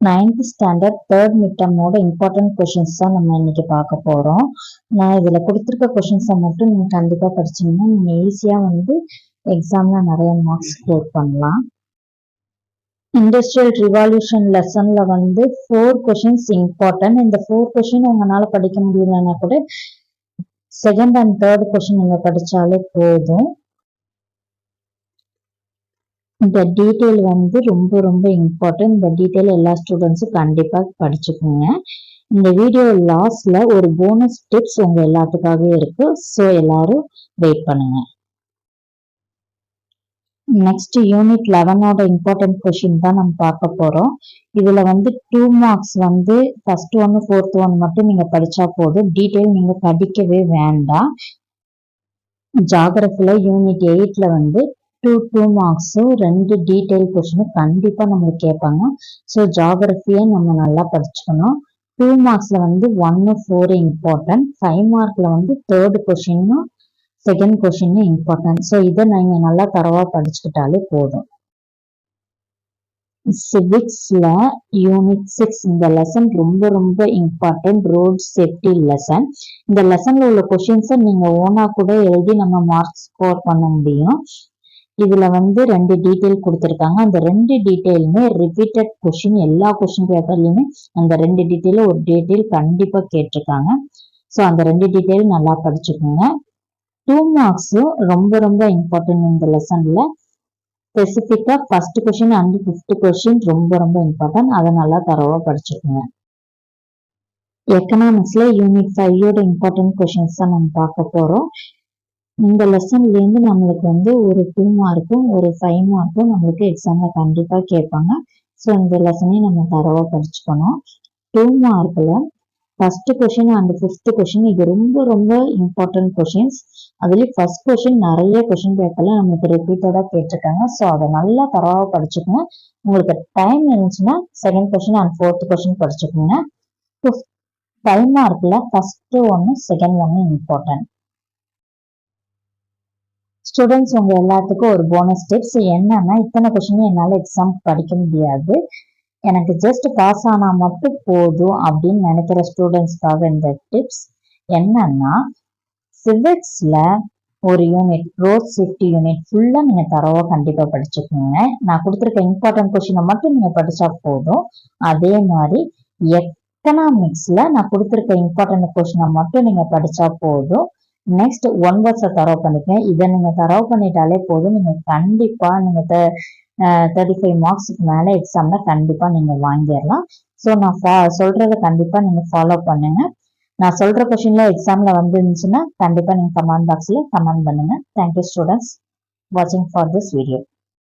9th standard third மிட்டமோட important questions தான் நம்ம இன்னைக்கு பார்க்க போகிறோம். நான் இதில் கொடுத்துருக்க கொஷின்ஸை மட்டும் நீங்கள் கண்டிப்பாக படிச்சீங்கன்னா நீங்கள் ஈஸியாக வந்து எக்ஸாமில் நிறைய மார்க்ஸ் ஸ்கோர் பண்ணலாம். இண்டஸ்ட்ரியல் ரிவால்யூஷன் லெசனில் வந்து 4 கொஷின்ஸ் இம்பார்ட்டன்ட். இந்த 4 கொஷின் உங்களால் படிக்க முடியலன்னா கூட செகண்ட் அண்ட் தேர்ட் கொஷின் நீங்கள் படித்தாலே போதும். இந்த டீட்டெயில் வந்து ரொம்ப ரொம்ப இம்பார்ட்டன்ட். இந்த டீட்டெயில் எல்லா ஸ்டூடெண்ட்ஸும் கண்டிப்பாக படிச்சுக்கோங்க. இந்த வீடியோ லாஸ்ட்ல ஒரு போனஸ் டிப்ஸ் உங்க எல்லாத்துக்காகவே இருக்கு. ஸோ எல்லாரும் வெயிட் பண்ணுங்க. நெக்ஸ்ட் யூனிட் 11ஓட இம்பார்ட்டன்ட் கொஷின் தான் நம்ம பார்க்க போறோம். இதுல வந்து 2 மார்க்ஸ் வந்து ஃபர்ஸ்ட் ஒன்று ஃபோர்த் ஒன் மட்டும் நீங்க படிச்சா போதும். டீட்டெயில் நீங்க படிக்கவே வேண்டாம். ஜாகிரபில யூனிட் 8ல வந்து 2 மார்க்ஸும் 2 டீட்டெயில் கொஸ்டினும் கண்டிப்பா நம்மளுக்கு கேட்பாங்க. ஸோ ஜாகிரபியை நம்ம நல்லா படிச்சுக்கணும். 2 மார்க்ஸ்ல வந்து 1, 4 இம்பார்ட்டன்ட். 5 மார்க்ல வந்து தேர்ட் கொஸ்டினும் செகண்ட் கொஸ்டினும் இம்பார்ட்டன்ட். ஸோ இதை நீங்க நல்லா தரவா படிச்சுக்கிட்டாலே போதும். சிவிக்ஸ்ல யூனிட் 6 இந்த லெசன் ரொம்ப ரொம்ப இம்பார்ட்டன்ட். Road safety lesson. இந்த லெசன்ல உள்ள கொஸ்டின்ஸை நீங்க ஓனா கூட எழுதி நம்ம மார்க்ஸ் ஸ்கோர் பண்ண முடியும். இதுல வந்து 2 டீட்டெயில் கொடுத்துருக்காங்க. அந்த 2 டீட்டெயிலுமே ரிப்பீட்டட் கொஸ்டின். எல்லா கொஸ்டின் பேப்பர்லயுமே அந்த 2 டீட்டெயில் ஒரு டீட்டெயில் கண்டிப்பா கேட்டிருக்காங்க. ஸோ அந்த 2 டீட்டெயில் நல்லா படிச்சுக்கோங்க. 2 மார்க்ஸும் ரொம்ப ரொம்ப இம்பார்ட்டன்ட். இந்த லெசன்ல ஸ்பெசிஃபிக்கா first question and 5th question ரொம்ப ரொம்ப இம்பார்ட்டன்ட். அதை நல்லா தரவா படிச்சுக்கோங்க. எக்கனாமிக்ஸ்ல யூனிட் 5ஓட இம்பார்ட்டன்ட் கொஸ்டின்ஸ் தான் நம்ம பார்க்க போறோம். இந்த லெசன்ல இருந்து நம்மளுக்கு வந்து ஒரு 2 மார்க்கும் ஒரு 5 மார்க்கும் நம்மளுக்கு எக்ஸாம்ல கண்டிப்பா கேட்பாங்க. ஸோ இந்த லெசனையும் நம்ம தரவா படிச்சுக்கணும். 2 மார்க்ல first question and 5th question இது ரொம்ப ரொம்ப இம்பார்ட்டன்ட் கொஸ்டின்ஸ். அதுலயும் ஃபர்ஸ்ட் கொஸ்டின் நிறைய கொஸ்டின் பேப்பர்ல நமக்கு ரிப்பீட்டடா கேட்டிருக்காங்க. ஸோ அதை நல்லா தரவா படிச்சுக்கோங்க. உங்களுக்கு டைம் இருந்துச்சுன்னா second question and 4th question படிச்சுக்கோங்க. 5 மார்க்ல ஃபர்ஸ்ட் ஒன்னு செகண்ட் ஒன்னு இம்பார்ட்டன்ட். ஸ்டூடெண்ட்ஸ் உங்க எல்லாத்துக்கும் ஒரு போனஸ் டிப்ஸ் என்னன்னா, இத்தனை கொஸ்டின் என்னால எக்ஸாம் படிக்க முடியாது, எனக்கு ஜஸ்ட் பாஸ் ஆனா மட்டும் போதும் அப்படின்னு நினைக்கிற ஸ்டூடெண்ட்ஸ்க்காக இந்த டிப்ஸ் என்னன்னா, சிவிக்ஸ்ல ஒரு யூனிட் ரோட் சேஃப்டி யூனிட் ஃபுல்லா நீங்க தரவா கண்டிப்பா படிச்சுக்கோங்க. நான் கொடுத்துருக்க இம்பார்ட்டன்ட் கொஸ்டினை மட்டும் நீங்க படிச்சா போதும். அதே மாதிரி எக்கனாமிக்ஸ்ல நான் கொடுத்துருக்க இம்பார்ட்டன்ட் கொஸ்டினை மட்டும் நீங்க படிச்சா போதும். நெக்ஸ்ட் 1 வேர்ட்ஸை தரவு பண்ணிக்கேன். இதை நீங்க தரவு பண்ணிட்டாலே போதும். நீங்க கண்டிப்பா நீங்க 35 மார்க்ஸுக்கு மேல எக்ஸாம்ல கண்டிப்பா நீங்க வாங்கிடலாம். ஸோ நான் சொல்றதை கண்டிப்பா நீங்க ஃபாலோ பண்ணுங்க. நான் சொல்ற கொஸ்டின்ல எக்ஸாம்ல வந்துருந்துச்சுன்னா கண்டிப்பா நீங்க கமெண்ட் பாக்ஸ்ல கமெண்ட் பண்ணுங்க. தேங்க்யூ ஸ்டூடெண்ட்ஸ் வாட்சிங் ஃபார் திஸ் வீடியோ.